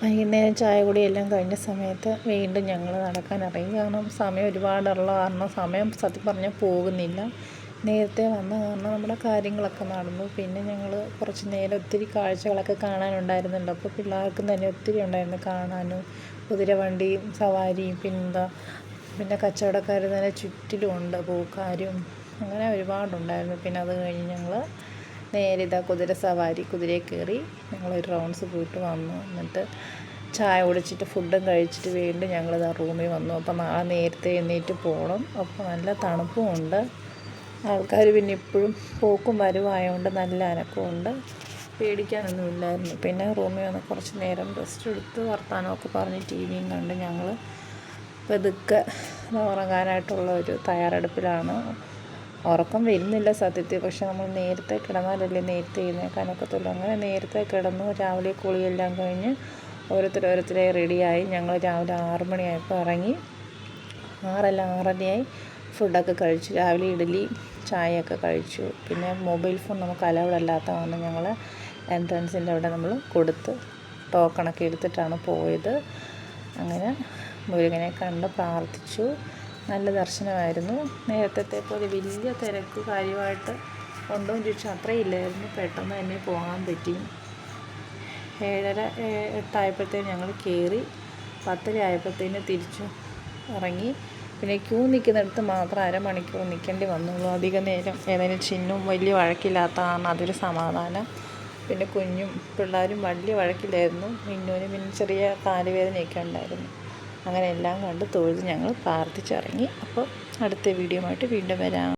വൈകുന്നേരം ചായ കുടിയെല്ലാം കഴിഞ്ഞ സമയത്ത് വീണ്ടും ഞങ്ങൾ നടക്കാനിറങ്ങി. കാരണം സമയം ഒരുപാടുള്ള കാരണം സമയം സത്യം പറഞ്ഞാൽ പോകുന്നില്ല. നേരത്തെ വന്ന കാരണം നമ്മുടെ കാര്യങ്ങളൊക്കെ നടന്നു. പിന്നെ ഞങ്ങൾ കുറച്ച് നേരം ഒത്തിരി കാഴ്ചകളൊക്കെ കാണാനുണ്ടായിരുന്നുണ്ട്. അപ്പോൾ പിള്ളേർക്കും തന്നെ ഒത്തിരി ഉണ്ടായിരുന്നു കാണാനും. കുതിരവണ്ടിയും സവാരിയും പിന്നെ കച്ചവടക്കാർ തന്നെ ചുറ്റിലുമുണ്ട്, പൂക്കാരും, അങ്ങനെ ഒരുപാടുണ്ടായിരുന്നു. പിന്നെ അത് കഴിഞ്ഞ് ഞങ്ങൾ നേരെ കുതിര സവാരി, കുതിരയിൽ കയറി ഞങ്ങളൊരു റൗണ്ട്സ് പോയിട്ട് വന്നു. എന്നിട്ട് ചായ കുടിച്ചിട്ട് ഫുഡും കഴിച്ചിട്ട് വീണ്ടും ഞങ്ങളിതാ റൂമിൽ വന്നു. അപ്പോൾ നാളെ നേരത്തെ എഴുന്നേറ്റ് പോകണം. അപ്പോൾ നല്ല തണുപ്പുമുണ്ട്. ആൾക്കാർ പിന്നെ ഇപ്പോഴും പോക്കും വരവായതുകൊണ്ട് നല്ല അനക്കമുണ്ട്. പേടിക്കാനൊന്നുമില്ലായിരുന്നു. പിന്നെ റൂമിൽ വന്ന് കുറച്ച് നേരം റെസ്റ്റ് എടുത്ത് വർത്തമാനമൊക്കെ പറഞ്ഞ് ടി വിയും കണ്ട് ഞങ്ങൾ പതുക്കെ ഉറങ്ങാനായിട്ടുള്ള ഒരു തയ്യാറെടുപ്പിലാണ്. ഉറക്കം വരുന്നില്ല സത്യത്തിൽ, പക്ഷെ നമ്മൾ നേരത്തെ കിടന്നാലല്ലേ നേരത്തെ എഴുന്നേൽക്കാനൊക്കത്തുള്ളൂ. അങ്ങനെ നേരത്തെ കിടന്നു. രാവിലെ കുളിയെല്ലാം കഴിഞ്ഞ് ഓരോരുത്തരെ റെഡിയായി. ഞങ്ങൾ രാവിലെ 6 മണിയായപ്പോൾ ഇറങ്ങി. 6:30 ഫുഡൊക്കെ കഴിച്ചു. രാവിലെ ഇഡ്ഡലി ചായയൊക്കെ കഴിച്ചു. പിന്നെ മൊബൈൽ ഫോൺ നമുക്ക് അലൗഡ് അല്ലാത്തതാണ്. ഞങ്ങൾ എൻട്രൻസിൻ്റെ അവിടെ നമ്മൾ കൊടുത്ത് ടോക്കണൊക്കെ എടുത്തിട്ടാണ് പോയത്. അങ്ങനെ മുരുകനെ കണ്ട് പ്രാർത്ഥിച്ചു. നല്ല ദർശനമായിരുന്നു. നേരത്തെ പോലെ വലിയ തിരക്ക് കാര്യമായിട്ട് ഉണ്ടോ എന്ന് ചോദിച്ചാൽ അത്രയില്ലായിരുന്നു. പെട്ടെന്ന് തന്നെ പോകാൻ പറ്റി. 7:30 ഞങ്ങൾ കയറി. 10:30 ആയപ്പോഴത്തേന് തിരിച്ചു ഇറങ്ങി. പിന്നെ ക്യൂ നിൽക്കുന്നിടത്ത് മാത്രം അരമണിക്കൂർ നിൽക്കേണ്ടി വന്നുള്ളൂ. അധികം നേരം ഏതായാലും ചിന്നും വലിയ വഴക്കില്ലാത്ത കാരണം അതൊരു സമാധാനം. പിന്നെ കുഞ്ഞും പിള്ളേരും വലിയ വഴക്കില്ലായിരുന്നു. മിന്നുവിന് പിന്നെ ചെറിയ കാലുവേദനയൊക്കെ ഉണ്ടായിരുന്നു. അങ്ങനെ എല്ലാം കണ്ട് തൊഴുത് ഞങ്ങൾ പ്രാർത്ഥിച്ചിറങ്ങി. അപ്പോൾ അടുത്ത വീഡിയോ ആയിട്ട് വീണ്ടും വരാം.